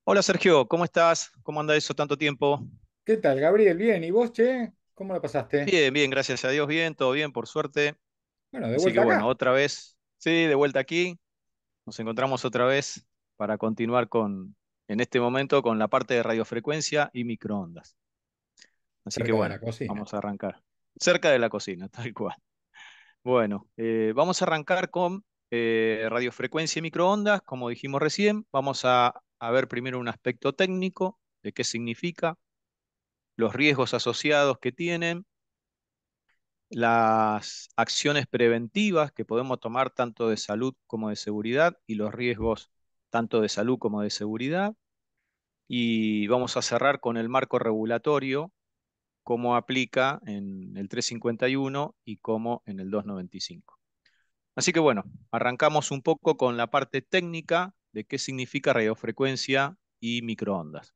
Hola Sergio, ¿cómo estás? ¿Cómo anda eso tanto tiempo? ¿Qué tal, Gabriel? Bien, ¿y vos, che? ¿Cómo la pasaste? Bien, bien, gracias a Dios, bien, todo bien, por suerte. Bueno, de Así que vuelta bueno, acá. otra vez, sí, de vuelta aquí. Nos encontramos otra vez para continuar en este momento, con la parte de radiofrecuencia y microondas. Así que Cerca de bueno, la cocina. vamos a arrancar. Cerca de la cocina, tal cual. Bueno, vamos a arrancar con radiofrecuencia y microondas, como dijimos recién. Vamos a ver primero un aspecto técnico de qué significa, los riesgos asociados que tienen, las acciones preventivas que podemos tomar tanto de salud como de seguridad y los riesgos tanto de salud como de seguridad. Y vamos a cerrar con el marco regulatorio, cómo aplica en el 351 y cómo en el 295. Así que bueno, arrancamos un poco con la parte técnica de qué significa radiofrecuencia y microondas.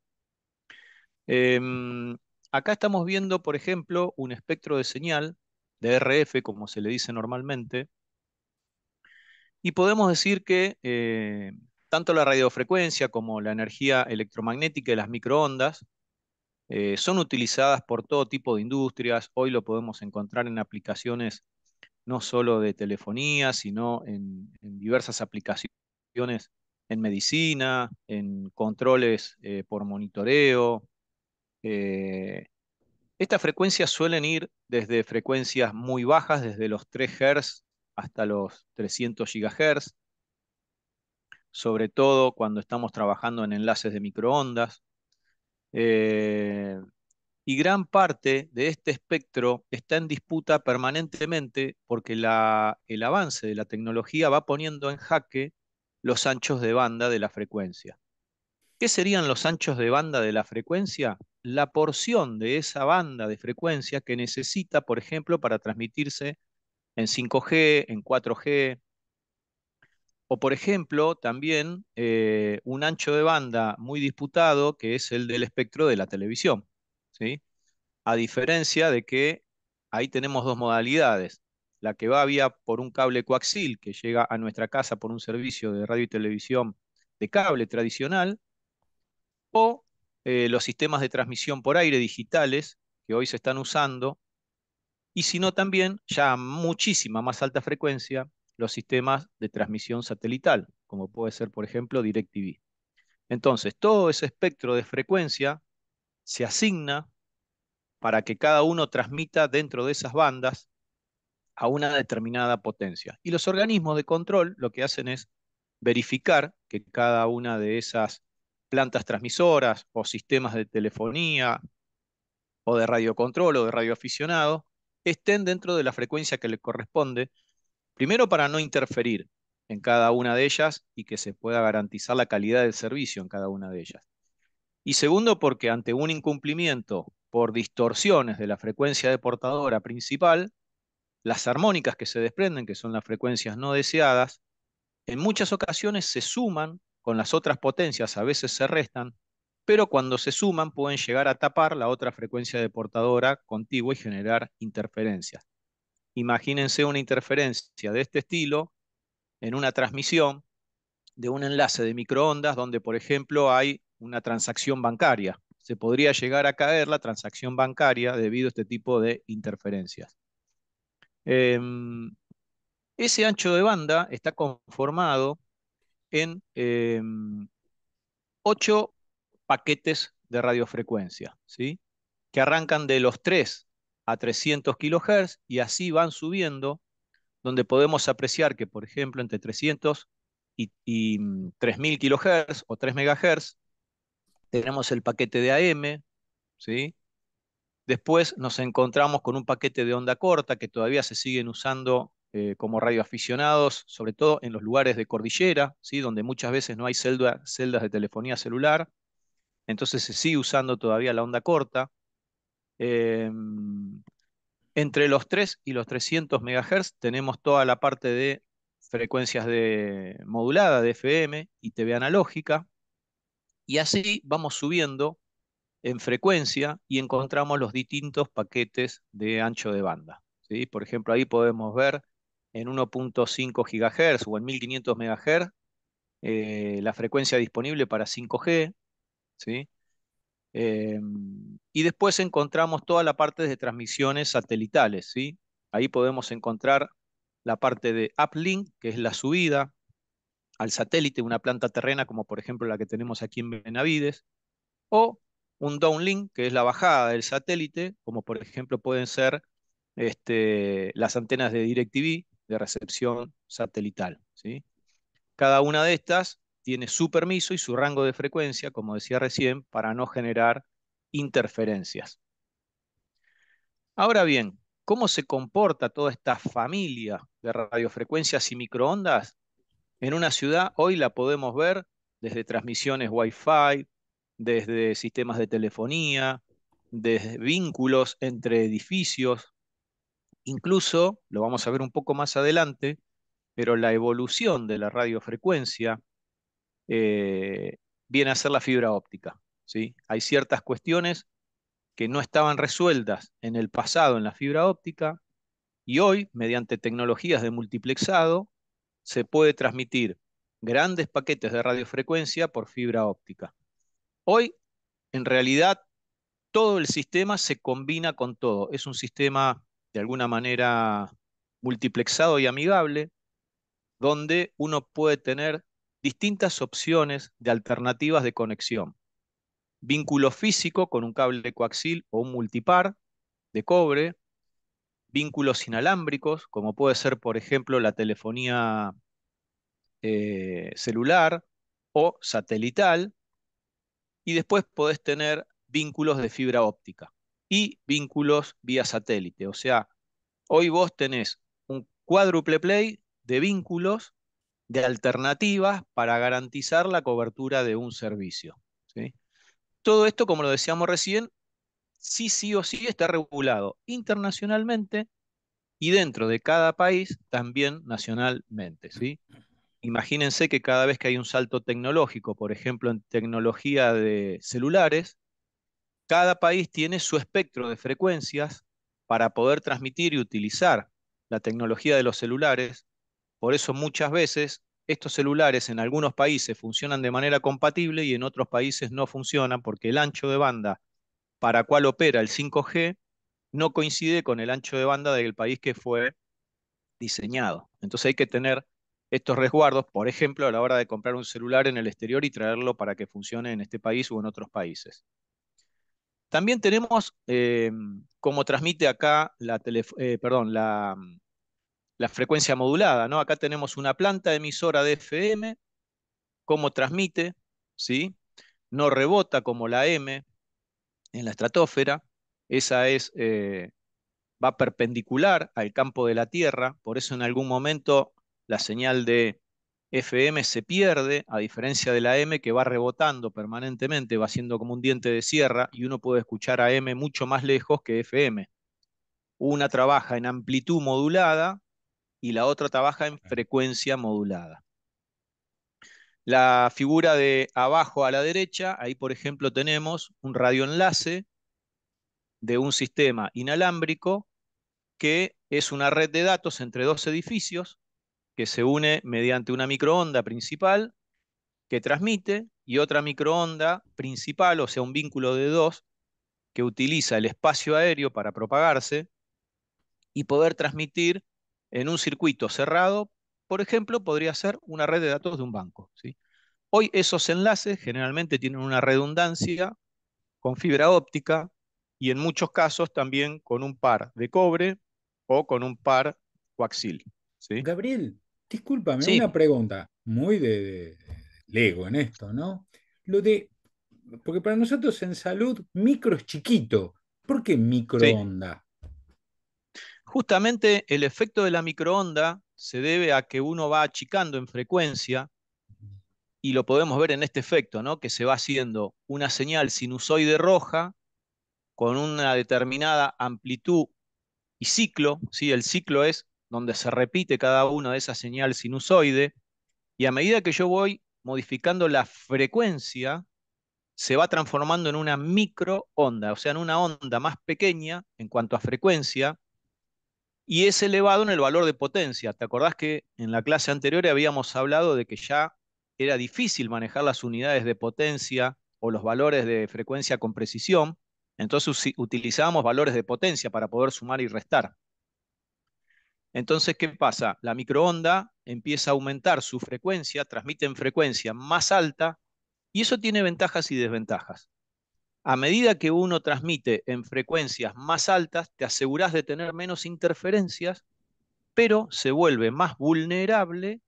Em, Acá estamos viendo, por ejemplo, un espectro de señal de RF, como se le dice normalmente, y podemos decir que tanto la radiofrecuencia como la energía electromagnética y las microondas son utilizadas por todo tipo de industrias. Hoy lo podemos encontrar en aplicaciones no solo de telefonía, sino en diversas aplicaciones en medicina, en controles por monitoreo. eh, Estas frecuencias suelen ir desde frecuencias muy bajas, desde los 3 Hz hasta los 300 GHz, sobre todo cuando estamos trabajando en enlaces de microondas. Eh, y gran parte de este espectro está en disputa permanentemente porque el avance de la tecnología va poniendo en jaque los anchos de banda de la frecuencia. ¿Qué serían los anchos de banda de la frecuencia? La porción de esa banda de frecuencia que necesita, por ejemplo, para transmitirse en 5G, en 4G, o por ejemplo, también un ancho de banda muy disputado que es el del espectro de la televisión, ¿sí? A diferencia de que ahí tenemos dos modalidades: la que va vía por un cable coaxil que llega a nuestra casa por un servicio de radio y televisión de cable tradicional, o los sistemas de transmisión por aire digitales que hoy se están usando, y si no también, ya a muchísima más alta frecuencia, los sistemas de transmisión satelital, como puede ser, por ejemplo, DirecTV. Entonces, todo ese espectro de frecuencia se asigna para que cada uno transmita dentro de esas bandas a una determinada potencia. Y los organismos de control lo que hacen es verificar que cada una de esas plantas transmisoras o sistemas de telefonía o de radiocontrol o de radioaficionado estén dentro de la frecuencia que le corresponde, primero para no interferir en cada una de ellas y que se pueda garantizar la calidad del servicio en cada una de ellas. Y segundo, porque ante un incumplimiento por distorsiones de la frecuencia de portadora principal, las armónicas que se desprenden, que son las frecuencias no deseadas, en muchas ocasiones se suman con las otras potencias, a veces se restan, pero cuando se suman pueden llegar a tapar la otra frecuencia de portadora contigua y generar interferencias. Imagínense una interferencia de este estilo en una transmisión de un enlace de microondas donde, por ejemplo, hay una transacción bancaria. Se podría llegar a caer la transacción bancaria debido a este tipo de interferencias. Ese ancho de banda está conformado en 8 paquetes de radiofrecuencia, ¿sí? Que arrancan de los 3 a 300 kHz y así van subiendo, donde podemos apreciar que, por ejemplo, entre 300 y 3000 kHz o 3 MHz tenemos el paquete de AM, ¿sí? Después nos encontramos con un paquete de onda corta que todavía se siguen usando como radioaficionados, sobre todo en los lugares de cordillera, ¿sí? Donde muchas veces no hay celdas de telefonía celular, entonces se sigue usando todavía la onda corta. Eh, Entre los 3 y los 300 MHz tenemos toda la parte de frecuencias de modulada de FM y TV analógica, y así vamos subiendo en frecuencia y encontramos los distintos paquetes de ancho de banda, ¿sí? Por ejemplo, ahí podemos ver en 1.5 GHz o en 1500 MHz la frecuencia disponible para 5G. ¿sí? Eh, y después encontramos toda la parte de transmisiones satelitales, ¿sí? Ahí podemos encontrar la parte de uplink, que es la subida al satélite, una planta terrena como por ejemplo la que tenemos aquí en Benavides, o un downlink, que es la bajada del satélite, como por ejemplo pueden ser las antenas de DirecTV de recepción satelital, ¿sí? Cada una de estas tiene su permiso y su rango de frecuencia, como decía recién, para no generar interferencias. Ahora bien, ¿cómo se comporta toda esta familia de radiofrecuencias y microondas? En una ciudad hoy la podemos ver desde transmisiones Wi-Fi, desde sistemas de telefonía, desde vínculos entre edificios, incluso, lo vamos a ver un poco más adelante, pero la evolución de la radiofrecuencia eh, viene a ser la fibra óptica, ¿sí? Hay ciertas cuestiones que no estaban resueltas en el pasado en la fibra óptica y hoy, mediante tecnologías de multiplexado, se puede transmitir grandes paquetes de radiofrecuencia por fibra óptica. Hoy, en realidad, todo el sistema se combina con todo. Es un sistema, de alguna manera, multiplexado y amigable, donde uno puede tener distintas opciones de alternativas de conexión. Vínculo físico con un cable coaxil o un multipar de cobre, vínculos inalámbricos, como puede ser, por ejemplo, la telefonía celular o satelital, y después podés tener vínculos de fibra óptica y vínculos vía satélite. O sea, hoy vos tenés un cuádruple play de vínculos, de alternativas para garantizar la cobertura de un servicio, ¿sí? Todo esto, como lo decíamos recién, sí o sí está regulado internacionalmente y dentro de cada país también nacionalmente, ¿sí? Imagínense que cada vez que hay un salto tecnológico, por ejemplo, en tecnología de celulares, cada país tiene su espectro de frecuencias para poder transmitir y utilizar la tecnología de los celulares. Por eso muchas veces estos celulares en algunos países funcionan de manera compatible y en otros países no funcionan porque el ancho de banda para cual opera el 5G no coincide con el ancho de banda del país que fue diseñado. Entonces hay que tener estos resguardos, por ejemplo, a la hora de comprar un celular en el exterior y traerlo para que funcione en este país o en otros países. También tenemos cómo transmite acá la frecuencia modulada, ¿no? Acá tenemos una planta emisora de FM, cómo transmite, ¿sí? No rebota como la M en la estratosfera, esa va perpendicular al campo de la Tierra, por eso en algún momento la señal de FM se pierde, a diferencia de la M que va rebotando permanentemente, va siendo como un diente de sierra y uno puede escuchar a M mucho más lejos que FM. Una trabaja en amplitud modulada y la otra trabaja en frecuencia modulada. La figura de abajo a la derecha, ahí por ejemplo tenemos un radioenlace de un sistema inalámbrico que es una red de datos entre dos edificios que se une mediante una microonda principal que transmite y otra microonda principal, o sea, un vínculo de dos que utiliza el espacio aéreo para propagarse y poder transmitir en un circuito cerrado. Por ejemplo, podría ser una red de datos de un banco, ¿sí? Hoy esos enlaces generalmente tienen una redundancia con fibra óptica y en muchos casos también con un par de cobre o con un par coaxil, ¿sí? Gabriel, discúlpame, Sí, una pregunta muy de Lego en esto, ¿no? Lo de, porque para nosotros en salud micro es chiquito. ¿Por qué sí. microonda? Justamente el efecto de la microonda se debe a que uno va achicando en frecuencia y lo podemos ver en este efecto, ¿no? Que se va haciendo una señal sinusoide roja con una determinada amplitud y ciclo, ¿sí? El ciclo es donde se repite cada una de esas señales sinusoide y a medida que yo voy modificando la frecuencia, se va transformando en una microonda, o sea, en una onda más pequeña en cuanto a frecuencia y es elevado en el valor de potencia. ¿Te acordás que en la clase anterior habíamos hablado de que ya era difícil manejar las unidades de potencia o los valores de frecuencia con precisión, entonces utilizábamos valores de potencia para poder sumar y restar. Entonces, ¿qué pasa? La microonda empieza a aumentar su frecuencia, transmite en frecuencia más alta, y eso tiene ventajas y desventajas. A medida que uno transmite en frecuencias más altas, te aseguras de tener menos interferencias, pero se vuelve más vulnerable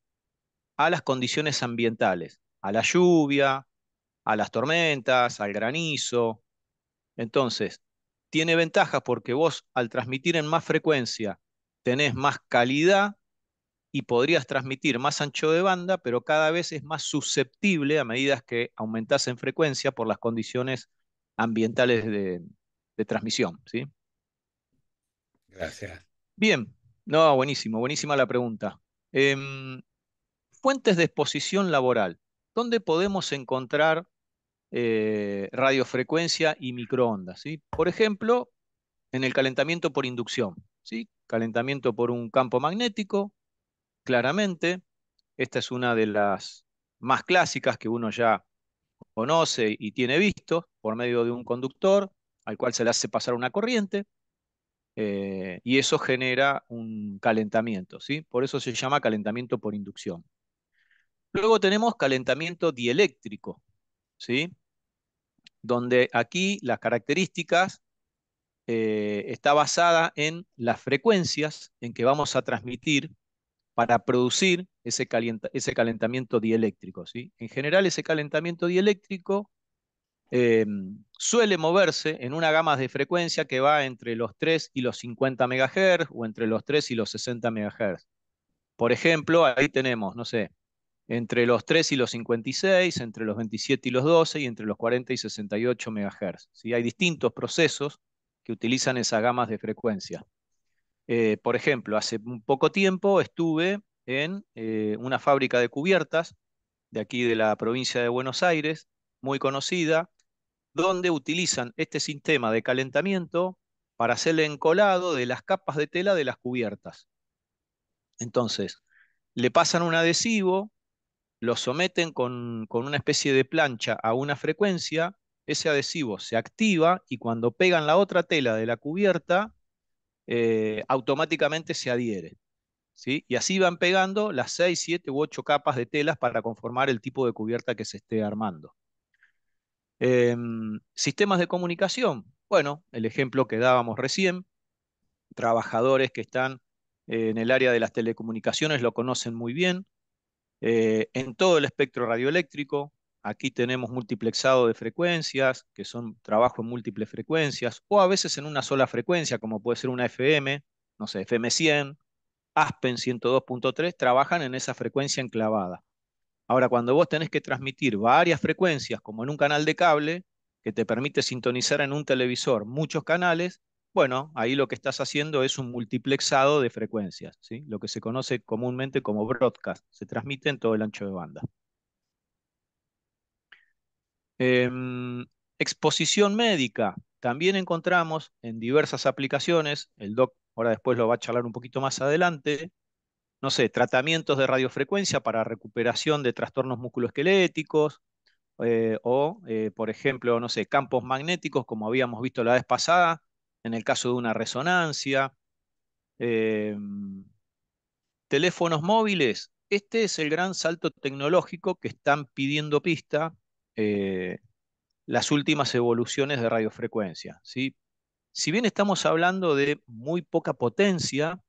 a las condiciones ambientales, a la lluvia, a las tormentas, al granizo. Entonces, tiene ventajas porque vos al transmitir en más frecuencia tenés más calidad y podrías transmitir más ancho de banda, pero cada vez es más susceptible a medida que aumentás en frecuencia por las condiciones ambientales de transmisión, ¿sí? Gracias. Bien, no, buenísimo, buenísima la pregunta. Em, Fuentes de exposición laboral. ¿Dónde podemos encontrar radiofrecuencia y microondas? ¿Sí? Por ejemplo, en el calentamiento por inducción, ¿sí? Calentamiento por un campo magnético, claramente. Esta es una de las más clásicas que uno ya conoce y tiene visto por medio de un conductor al cual se le hace pasar una corriente, y eso genera un calentamiento, ¿sí? Por eso se llama calentamiento por inducción. Luego tenemos calentamiento dieléctrico, ¿sí? Donde aquí las características está basada en las frecuencias en que vamos a transmitir para producir ese calentamiento dieléctrico, ¿sí? En general, ese calentamiento dieléctrico eh, suele moverse en una gama de frecuencia que va entre los 3 y los 50 MHz o entre los 3 y los 60 MHz. Por ejemplo, ahí tenemos, no sé, entre los 3 y los 56, entre los 27 y los 12 y entre los 40 y 68 MHz. ¿Sí? Hay distintos procesos que utilizan esas gamas de frecuencia. Por ejemplo, hace un poco tiempo estuve en una fábrica de cubiertas de aquí de la provincia de Buenos Aires, muy conocida, donde utilizan este sistema de calentamiento para hacer el encolado de las capas de tela de las cubiertas. Entonces, le pasan un adhesivo, lo someten con una especie de plancha a una frecuencia, ese adhesivo se activa y cuando pegan la otra tela de la cubierta, automáticamente se adhiere, ¿sí? Y así van pegando las 6, 7 u 8 capas de telas para conformar el tipo de cubierta que se esté armando. Sistemas de comunicación. Bueno, el ejemplo que dábamos recién, trabajadores que están en el área de las telecomunicaciones lo conocen muy bien. En todo el espectro radioeléctrico, aquí tenemos multiplexado de frecuencias, que son trabajo en múltiples frecuencias, o a veces en una sola frecuencia, como puede ser una FM, no sé, FM 100, Aspen 102.3, trabajan en esa frecuencia enclavada. Ahora, cuando vos tenés que transmitir varias frecuencias, como en un canal de cable, que te permite sintonizar en un televisor muchos canales, bueno, ahí lo que estás haciendo es un multiplexado de frecuencias, ¿sí? Lo que se conoce comúnmente como broadcast. Se transmite en todo el ancho de banda. Em, Exposición médica. También encontramos en diversas aplicaciones, el doc ahora después lo va a charlar un poquito más adelante, no sé, tratamientos de radiofrecuencia para recuperación de trastornos musculoesqueléticos, por ejemplo, no sé, campos magnéticos, como habíamos visto la vez pasada, en el caso de una resonancia. eh, Teléfonos móviles, este es el gran salto tecnológico que están pidiendo pista eh, las últimas evoluciones de radiofrecuencia, ¿sí? Si bien estamos hablando de muy poca potencia,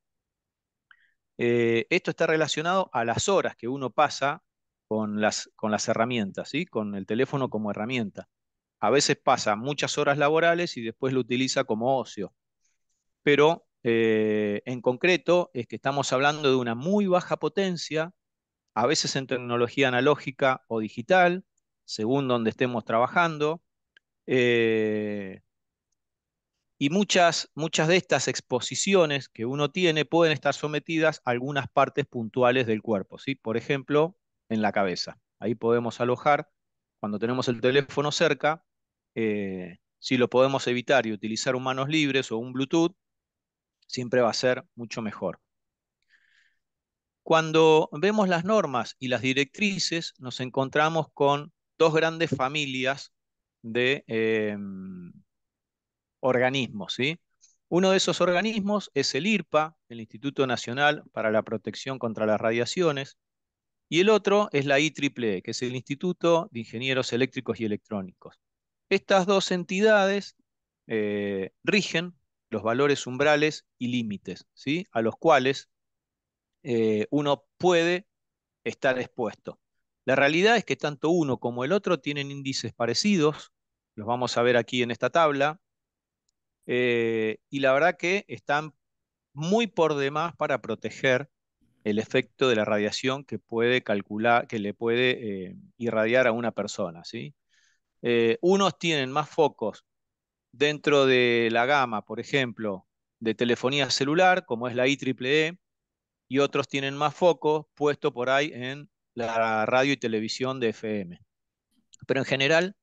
esto está relacionado a las horas que uno pasa con las herramientas, ¿sí? Con el teléfono como herramienta. A veces pasa muchas horas laborales y después lo utiliza como ocio. Pero en concreto es que estamos hablando de una muy baja potencia, a veces en tecnología analógica o digital, según donde estemos trabajando. eh, y muchas de estas exposiciones que uno tiene pueden estar sometidas a algunas partes puntuales del cuerpo, ¿sí? Por ejemplo, en la cabeza. Ahí podemos alojar, cuando tenemos el teléfono cerca, si lo podemos evitar y utilizar un manos libres o un Bluetooth, siempre va a ser mucho mejor. Cuando vemos las normas y las directrices, nos encontramos con dos grandes familias de organismos, ¿sí? Uno de esos organismos es el IRPA, el Instituto Nacional para la Protección contra las Radiaciones, y el otro es la IEEE, que es el Instituto de Ingenieros Eléctricos y Electrónicos. Estas dos entidades rigen los valores umbrales y límites, ¿sí? A los cuales uno puede estar expuesto. La realidad es que tanto uno como el otro tienen índices parecidos, los vamos a ver aquí en esta tabla, y la verdad que están muy por demás para proteger el efecto de la radiación que puede calcular, que le puede irradiar a una persona, ¿sí? Unos tienen más focos dentro de la gama, por ejemplo, de telefonía celular, como es la IEEE, y otros tienen más focos puesto por ahí en la radio y televisión de FM. Pero en general,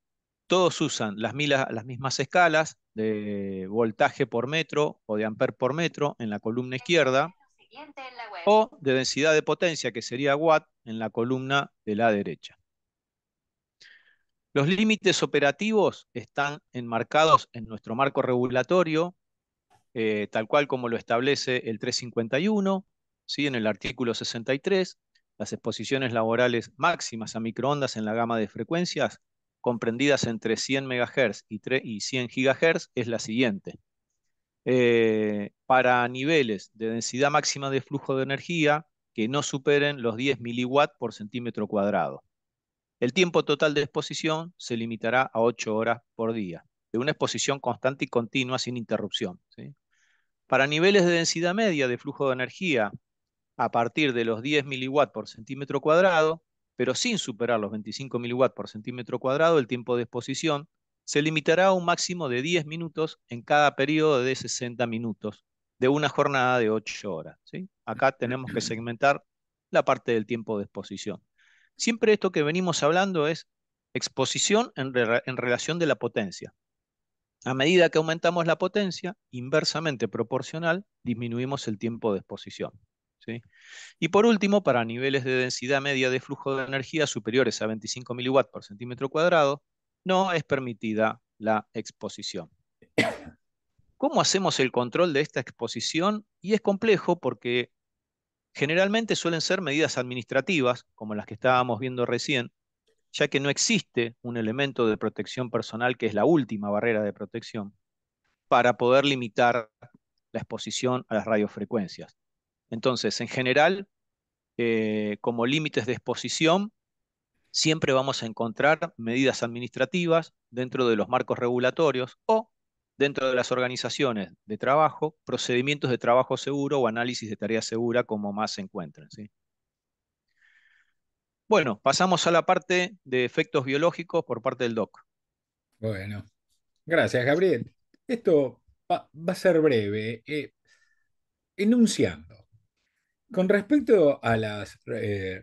todos usan las mismas escalas de voltaje por metro o de amper por metro en la columna izquierda, o de densidad de potencia, que sería watt, en la columna de la derecha. Los límites operativos están enmarcados en nuestro marco regulatorio, tal cual como lo establece el 351, ¿sí? En el artículo 63, las exposiciones laborales máximas a microondas en la gama de frecuencias comprendidas entre 100 MHz y 100 GHz es la siguiente. Para niveles de densidad máxima de flujo de energía que no superen los 10 miliwatts por centímetro cuadrado. El tiempo total de exposición se limitará a 8 horas por día, de una exposición constante y continua sin interrupción, ¿sí? Para niveles de densidad media de flujo de energía a partir de los 10 miliwatts por centímetro cuadrado, pero sin superar los 25 miliwatts por centímetro cuadrado, el tiempo de exposición se limitará a un máximo de 10 minutos en cada periodo de 60 minutos, de una jornada de 8 horas, ¿sí? Acá tenemos que segmentar la parte del tiempo de exposición. Siempre esto que venimos hablando es exposición en relación de la potencia. A medida que aumentamos la potencia, inversamente proporcional, disminuimos el tiempo de exposición, ¿sí? Y por último, para niveles de densidad media de flujo de energía superiores a 25 miliwatts por centímetro cuadrado, no es permitida la exposición. ¿Cómo hacemos el control de esta exposición? Y es complejo porque generalmente suelen ser medidas administrativas, como las que estábamos viendo recién, ya que no existe un elemento de protección personal que es la última barrera de protección para poder limitar la exposición a las radiofrecuencias. Entonces, en general, como límites de exposición, siempre vamos a encontrar medidas administrativas dentro de los marcos regulatorios o dentro de las organizaciones de trabajo, procedimientos de trabajo seguro o análisis de tarea segura, como más se encuentren, ¿sí? Bueno, pasamos a la parte de efectos biológicos por parte del doc. Bueno, gracias, Gabriel. Esto va a ser breve. Enunciando. Con respecto a las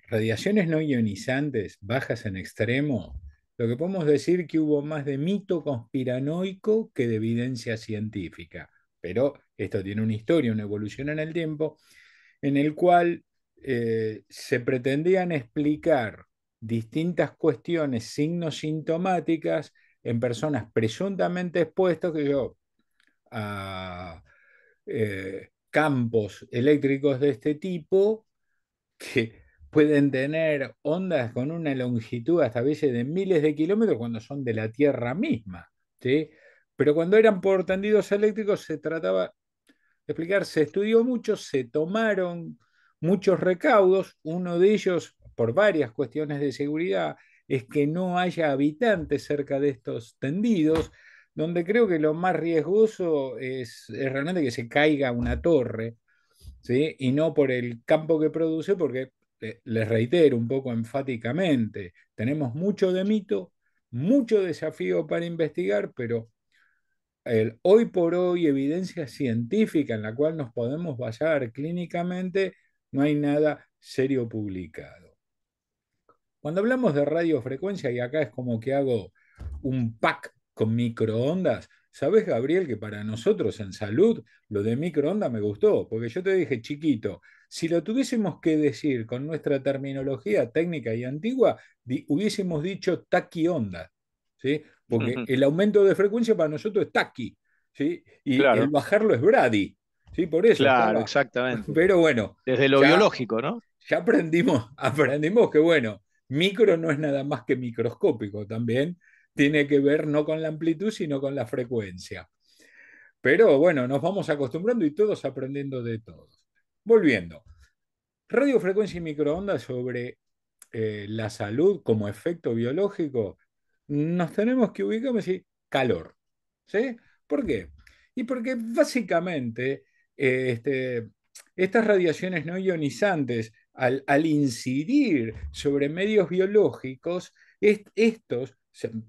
radiaciones no ionizantes bajas en extremo, lo que podemos decir que hubo más de mito conspiranoico que de evidencia científica. Pero esto tiene una historia, una evolución en el tiempo, en el cual se pretendían explicar distintas cuestiones signos sintomáticas en personas presuntamente expuestas que yo, a campos eléctricos de este tipo que pueden tener ondas con una longitud hasta a veces de miles de kilómetros cuando son de la Tierra misma, ¿sí? Pero cuando eran por tendidos eléctricos se trataba de explicar, se estudió mucho, se tomaron muchos recaudos, uno de ellos, por varias cuestiones de seguridad, es que no haya habitantes cerca de estos tendidos, donde creo que lo más riesgoso es realmente que se caiga una torre, ¿sí? Y no por el campo que produce, porque les reitero un poco enfáticamente, tenemos mucho de mito, mucho desafío para investigar, pero hoy por hoy evidencia científica en la cual nos podemos basar clínicamente, no hay nada serio publicado. Cuando hablamos de radiofrecuencia, y acá es como que hago un pack con microondas, ¿sabes, Gabriel, que para nosotros en salud lo de microondas me gustó? Porque yo te dije, chiquito, si lo tuviésemos que decir con nuestra terminología técnica y antigua, hubiésemos dicho taquiondas, ¿sí? Porque el aumento de frecuencia para nosotros es taqui, ¿sí? Y el Claro, bajarlo es brady, ¿sí? Por eso claro, estaba. exactamente. Pero bueno, Desde lo ya, biológico, ¿no? ya aprendimos que, bueno, micro no es nada más que microscópico también. Tiene que ver no con la amplitud, sino con la frecuencia. Pero bueno, nos vamos acostumbrando y todos aprendiendo de todos. Volviendo, radiofrecuencia y microondas sobre la salud como efecto biológico, nos tenemos que ubicar y decir calor. ¿Sí? ¿Por qué? Y porque básicamente estas radiaciones no ionizantes, al incidir sobre medios biológicos, estos,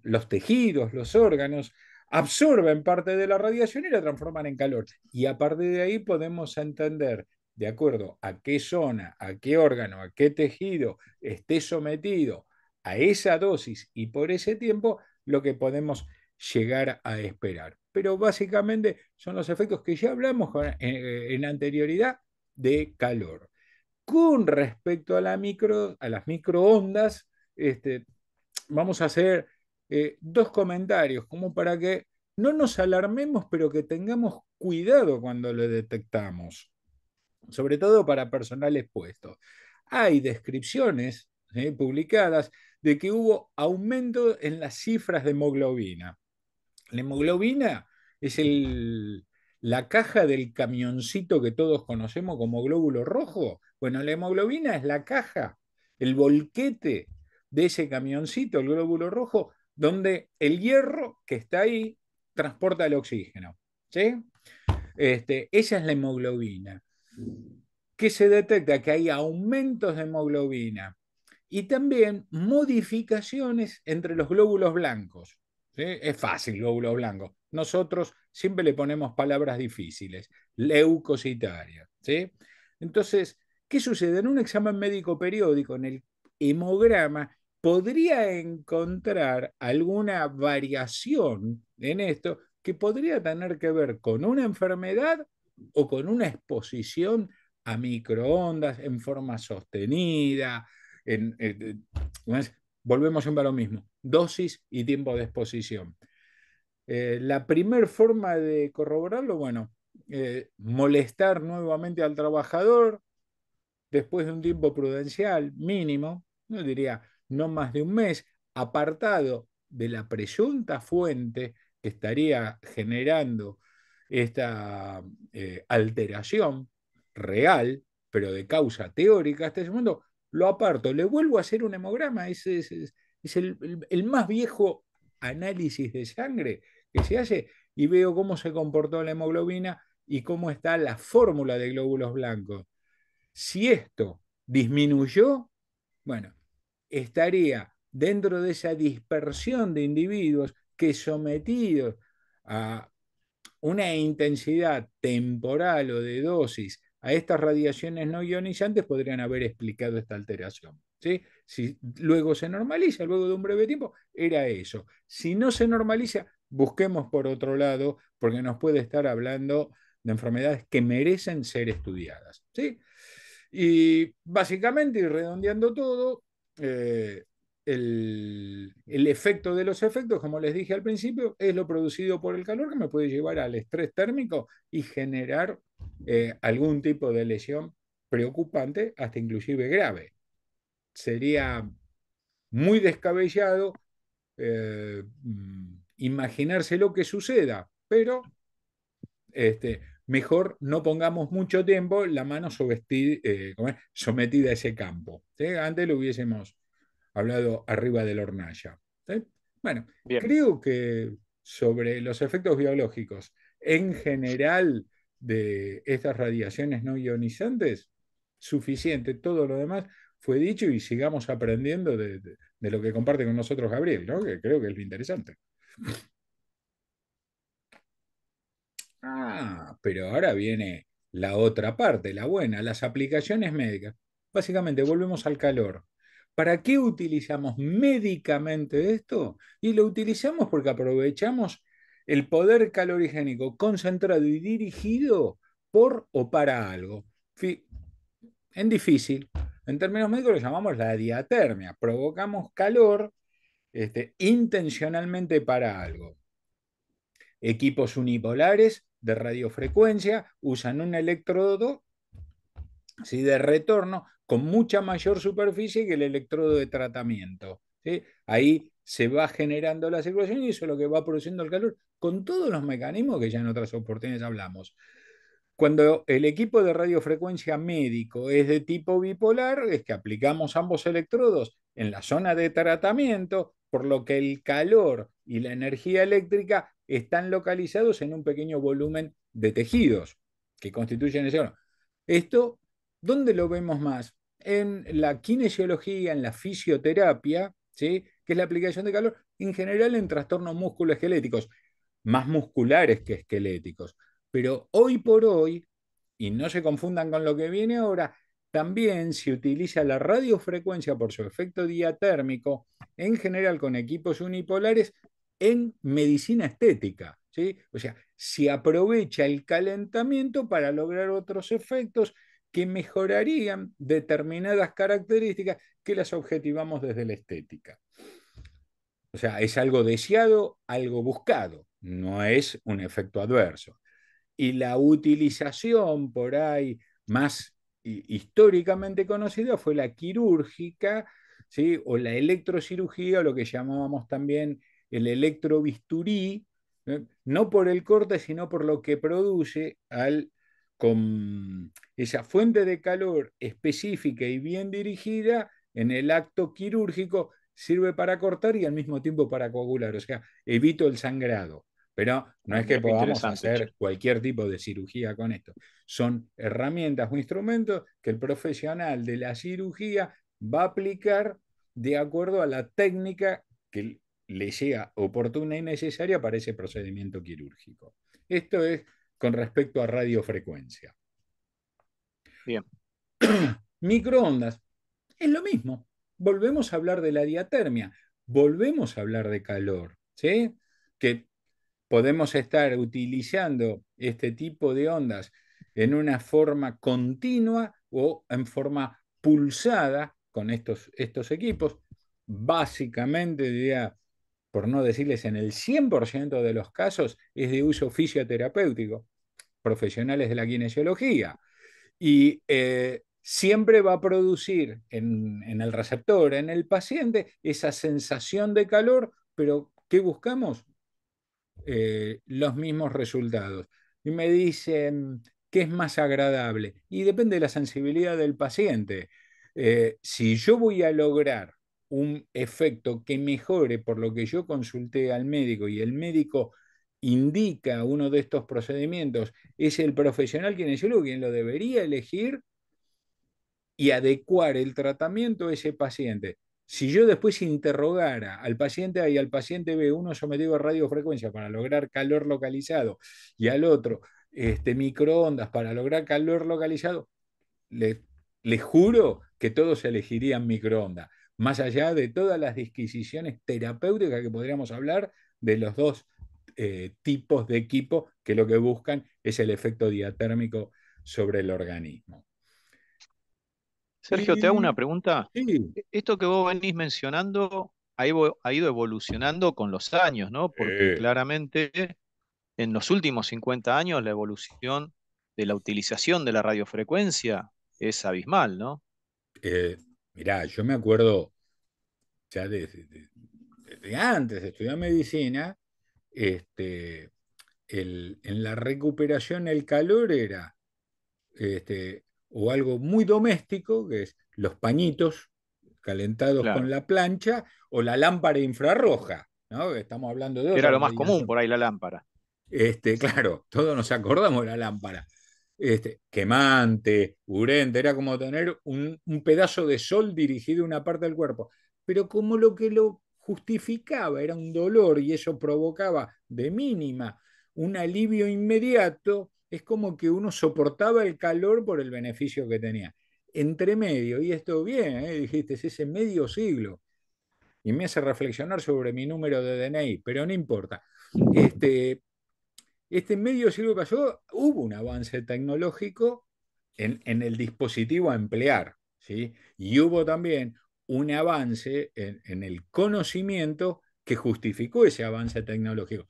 los tejidos, los órganos, absorben parte de la radiación y la transforman en calor. Y a partir de ahí podemos entender, de acuerdo a qué zona, a qué órgano, a qué tejido esté sometido a esa dosis y por ese tiempo, lo que podemos llegar a esperar. Pero básicamente son los efectos que ya hablamos en anterioridad de calor. Con respecto a, a las microondas, vamos a hacer dos comentarios como para que no nos alarmemos, pero que tengamos cuidado cuando lo detectamos, sobre todo para personal expuesto. Hay descripciones publicadas de que hubo aumento en las cifras de hemoglobina. La hemoglobina es la caja del camioncito que todos conocemos como glóbulo rojo. Bueno, la hemoglobina es la caja, el volquete de ese camioncito, el glóbulo rojo, donde el hierro que está ahí transporta el oxígeno. ¿Sí? Esa es la hemoglobina. ¿Qué se detecta? Que hay aumentos de hemoglobina y también modificaciones entre los glóbulos blancos. ¿Sí? Es fácil, glóbulos blancos. Nosotros siempre le ponemos palabras difíciles, leucocitaria. ¿Sí? Entonces, ¿qué sucede? En un examen médico periódico, en el hemograma, podría encontrar alguna variación en esto que podría tener que ver con una enfermedad o con una exposición a microondas en forma sostenida, volvemos siempre a lo mismo, dosis y tiempo de exposición. La primer forma de corroborarlo, bueno, molestar nuevamente al trabajador después de un tiempo prudencial mínimo, no diría no más de un mes, apartado de la presunta fuente que estaría generando esta alteración real, pero de causa teórica hasta ese momento, lo aparto, le vuelvo a hacer un hemograma, es el más viejo análisis de sangre que se hace y veo cómo se comportó la hemoglobina y cómo está la fórmula de glóbulos blancos. Si esto disminuyó, bueno, estaría dentro de esa dispersión de individuos que sometidos a una intensidad temporal o de dosis a estas radiaciones no ionizantes podrían haber explicado esta alteración. ¿Sí? Si luego se normaliza, luego de un breve tiempo, era eso. Si no se normaliza, busquemos por otro lado, porque nos puede estar hablando de enfermedades que merecen ser estudiadas. ¿Sí? Y básicamente, y redondeando todo, eh, el efecto de los efectos, como les dije al principio, es lo producido por el calor que me puede llevar al estrés térmico y generar algún tipo de lesión preocupante, hasta inclusive grave. Sería muy descabellado imaginarse lo que suceda, pero mejor no pongamos mucho tiempo la mano sometida a ese campo. ¿Sí? Antes lo hubiésemos hablado arriba de la hornalla. ¿Sí? Bueno, Bien. creo que sobre los efectos biológicos en general de estas radiaciones no ionizantes, suficiente. Todo lo demás fue dicho y sigamos aprendiendo de lo que comparte con nosotros Gabriel, ¿no? Que creo que es lo interesante. Ah, pero ahora viene la otra parte, la buena, las aplicaciones médicas. Básicamente, volvemos al calor. ¿Para qué utilizamos médicamente esto? Y lo utilizamos porque aprovechamos el poder calorigénico concentrado y dirigido por o para algo. En difícil, en términos médicos lo llamamos la diatermia. Provocamos calor intencionalmente para algo. Equipos unipolares de radiofrecuencia usan un electrodo, ¿sí?, de retorno con mucha mayor superficie que el electrodo de tratamiento, ¿sí? Ahí se va generando la circulación y eso es lo que va produciendo el calor con todos los mecanismos que ya en otras oportunidades hablamos. Cuando el equipo de radiofrecuencia médico es de tipo bipolar, es que aplicamos ambos electrodos en la zona de tratamiento, por lo que el calor y la energía eléctrica están localizados en un pequeño volumen de tejidos que constituyen ese órgano. Esto, ¿dónde lo vemos más? En la kinesiología, en la fisioterapia, ¿sí?, que es la aplicación de calor, en general en trastornos musculoesqueléticos, más musculares que esqueléticos. Pero hoy por hoy, y no se confundan con lo que viene ahora, también se utiliza la radiofrecuencia por su efecto diatérmico, en general con equipos unipolares, en medicina estética, ¿sí? O sea, se aprovecha el calentamiento para lograr otros efectos que mejorarían determinadas características que las objetivamos desde la estética. O sea, es algo deseado, algo buscado, no es un efecto adverso. Y la utilización por ahí más históricamente conocida fue la quirúrgica, ¿sí?, o la electrocirugía, o lo que llamábamos también el electrobisturí, no por el corte, sino por lo que produce con esa fuente de calor específica y bien dirigida en el acto quirúrgico, sirve para cortar y al mismo tiempo para coagular, o sea, evito el sangrado. Pero no Ah, es que mira qué podamos interesante, che. hacer cualquier tipo de cirugía con esto. Son herramientas o instrumentos que el profesional de la cirugía va a aplicar de acuerdo a la técnica que le sea oportuna y necesaria para ese procedimiento quirúrgico. Esto es con respecto a radiofrecuencia. Bien. Microondas, es lo mismo. Volvemos a hablar de la diatermia, volvemos a hablar de calor, ¿sí? Que podemos estar utilizando este tipo de ondas en una forma continua o en forma pulsada con estos equipos. Básicamente, diría, por no decirles en el 100% de los casos, es de uso fisioterapéutico, profesionales de la kinesiología. Y siempre va a producir en el receptor, en el paciente, esa sensación de calor, pero ¿qué buscamos? Los mismos resultados. Y me dicen qué es más agradable. Y depende de la sensibilidad del paciente. Si yo voy a lograr un efecto que mejore por lo que yo consulté al médico y el médico indica uno de estos procedimientos, es el profesional kinesiólogo quien lo debería elegir y adecuar el tratamiento a ese paciente. Si yo después interrogara al paciente A y al paciente B, uno sometido a radiofrecuencia para lograr calor localizado y al otro microondas para lograr calor localizado, les juro que todos elegirían microondas, más allá de todas las disquisiciones terapéuticas que podríamos hablar de los dos tipos de equipo que lo que buscan es el efecto diatérmico sobre el organismo. Sergio, te hago una Y pregunta. sí, Esto que vos venís mencionando ha ido evolucionando con los años, ¿no? Porque eh, claramente en los últimos 50 años la evolución de la utilización de la radiofrecuencia es abismal, ¿no? eh, mirá, yo me acuerdo ya desde antes de estudiar medicina, este, en la recuperación el calor era o algo muy doméstico, que es los pañitos calentados con Claro. la plancha, o la lámpara infrarroja, ¿no? Estamos hablando de Era otra lo más común radiación. por ahí la lámpara. Claro, todos nos acordamos de la lámpara. Quemante, urente, era como tener un pedazo de sol dirigido a una parte del cuerpo. Pero como lo que lo justificaba era un dolor y eso provocaba de mínima un alivio inmediato, es como que uno soportaba el calor por el beneficio que tenía. Entre medio, y esto bien, dijiste, es ese medio siglo, y me hace reflexionar sobre mi número de DNI, pero no importa. Medio siglo que pasó, hubo un avance tecnológico en el dispositivo a emplear, ¿sí? Y hubo también un avance en el conocimiento que justificó ese avance tecnológico.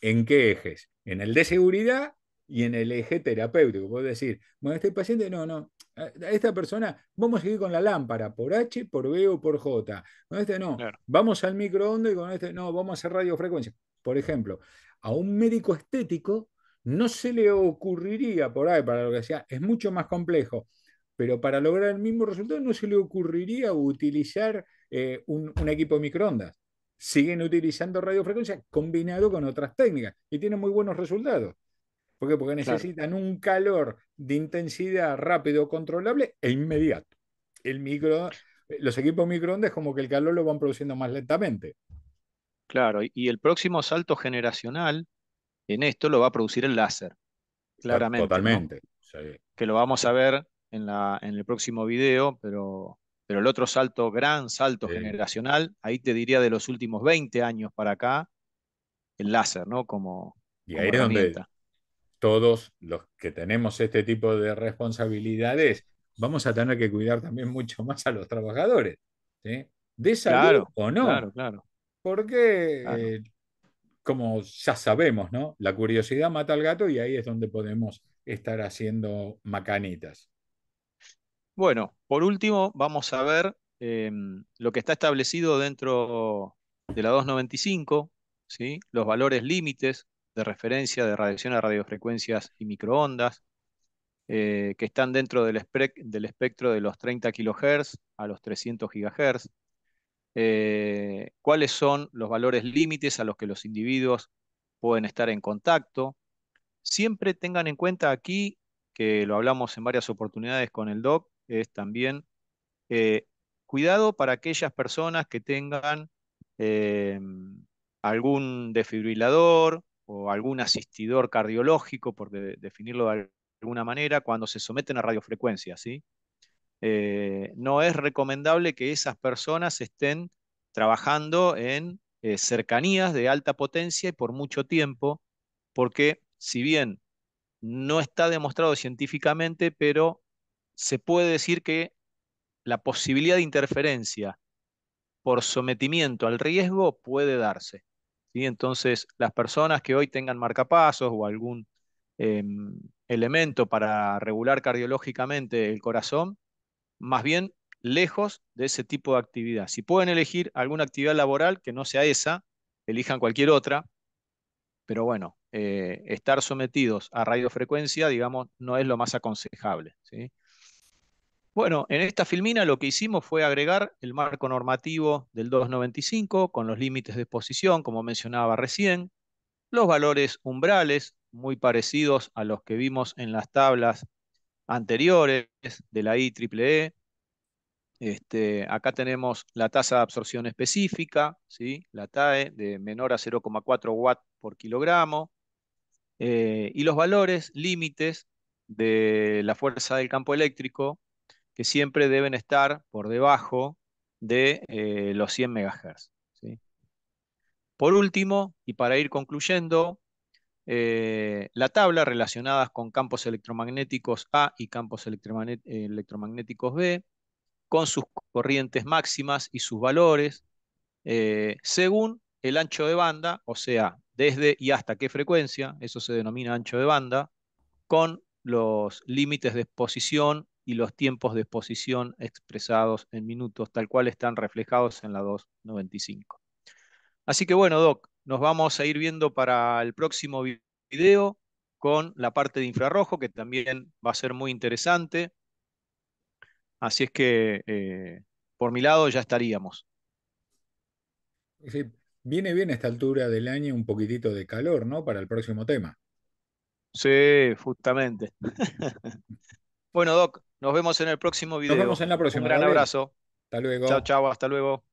¿En qué ejes? En el de seguridad y en el eje terapéutico. Puedo decir, bueno, este paciente, no, no, a esta persona vamos a seguir con la lámpara, por H, por B o por J. Con este no, Claro, vamos al microondas y con este no, vamos a hacer radiofrecuencia. Por ejemplo, a un médico estético no se le ocurriría por ahí, para lo que sea, es mucho más complejo, pero para lograr el mismo resultado no se le ocurriría utilizar un equipo de microondas. Siguen utilizando radiofrecuencia combinado con otras técnicas y tienen muy buenos resultados. ¿Por qué? Porque claro, necesitan un calor de intensidad rápido, controlable e inmediato. Los equipos microondas como que el calor lo van produciendo más lentamente. claro. Y el próximo salto generacional en esto lo va a producir el láser, claramente, ¿no? Totalmente. Sí. Que lo vamos a ver en el próximo video, pero el otro salto, gran salto generacional, ahí te diría de los últimos 20 años para acá, el láser, ¿no? Y ahí Como es donde herramienta. todos los que tenemos este tipo de responsabilidades vamos a tener que cuidar también mucho más a los trabajadores, ¿sí? De salud Claro, o no, claro, claro, claro. porque como ya sabemos, ¿no? La curiosidad mata al gato y ahí es donde podemos estar haciendo macanitas. Bueno, por último, vamos a ver lo que está establecido dentro de la 295, ¿sí? Los valores límites de referencia de radiación a radiofrecuencias y microondas, que están dentro del espectro de los 30 kHz a los 300 GHz. ¿Cuáles son los valores límites a los que los individuos pueden estar en contacto? Siempre tengan en cuenta aquí, que lo hablamos en varias oportunidades con el doc, es también eh, cuidado para aquellas personas que tengan eh, algún desfibrilador o algún asistidor cardiológico, por definirlo de alguna manera, cuando se someten a radiofrecuencia, ¿sí? No es recomendable que esas personas estén trabajando en cercanías de alta potencia y por mucho tiempo, porque si bien no está demostrado científicamente, pero se puede decir que la posibilidad de interferencia por sometimiento al riesgo puede darse, ¿sí? Entonces, las personas que hoy tengan marcapasos o algún eh, elemento para regular cardiológicamente el corazón, más bien lejos de ese tipo de actividad. Si pueden elegir alguna actividad laboral que no sea esa, elijan cualquier otra, pero bueno, estar sometidos a radiofrecuencia, digamos, no es lo más aconsejable, ¿sí? Bueno, en esta filmina lo que hicimos fue agregar el marco normativo del 295 con los límites de exposición, como mencionaba recién, los valores umbrales, muy parecidos a los que vimos en las tablas anteriores de la IEEE. Acá tenemos la tasa de absorción específica, ¿sí? La TAE de menor a 0,4 watt por kilogramo, y los valores límites de la fuerza del campo eléctrico que siempre deben estar por debajo de los 100 MHz, ¿sí? Por último, y para ir concluyendo, la tabla relacionadas con campos electromagnéticos A y campos electromagnéticos B, con sus corrientes máximas y sus valores, según el ancho de banda, o sea, desde y hasta qué frecuencia, eso se denomina ancho de banda, con los límites de exposición y los tiempos de exposición expresados en minutos, tal cual están reflejados en la 295. Así que bueno, Doc, nos vamos a ir viendo para el próximo video con la parte de infrarrojo, que también va a ser muy interesante. Así es que por mi lado ya estaríamos. Sí, viene bien a esta altura del año un poquitito de calor, ¿no? Para el próximo tema. Sí, justamente. Bueno, Doc, nos vemos en el próximo Nos vemos video. en la Un próxima, gran Gabriel. abrazo. Hasta Chao, luego. chao, hasta luego.